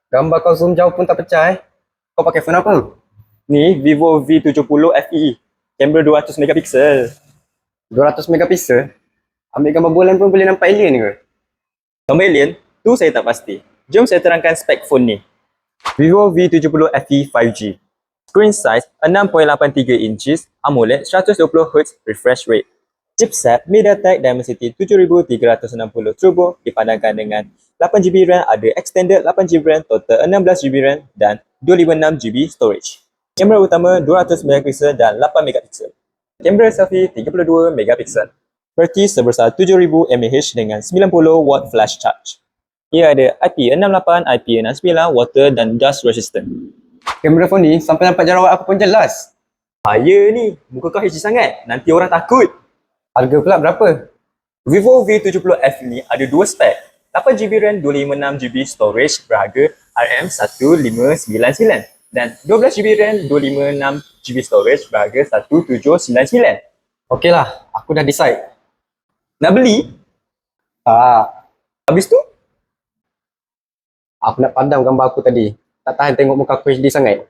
Gambar kau zoom jauh pun tak pecah Kau pakai phone apa? Ni Vivo V70 FE. Kamera 200 megapiksel. 200 megapiksel? Ambil gambar bulan pun boleh nampak alien ke? Gambar alien? Tu saya tak pasti. Jom saya terangkan spek phone ni. Vivo V70 FE 5G. Screen size 6.83 inches, AMOLED 120Hz refresh rate. Chipset MediaTek Dimensity 7360 Turbo dipandangkan dengan 8GB RAM, ada extended 8GB RAM, total 16GB RAM dan 256GB storage. Kamera utama 200 megapiksel dan 8 megapiksel. Kamera selfie 32 megapiksel. Berti sebesar 7000 mAh dengan 90W flash charge. Ia ada IP68, IP69, water dan dust resistant. Kamera phone ni sampai nampak jerawat aku pun jelas. Ya ni, muka kau HD sangat. Nanti orang takut. Harga pula berapa? Vivo V70 F ni ada dua spek. 8GB RAM, 256GB storage berharga RM1599 dan 12GB RAM, 256GB storage berharga RM1799. Okey lah, aku dah decide. Nak beli? Tak, Habis tu? aku nak padam gambar aku tadi. Tak tahan tengok muka aku HD sangat.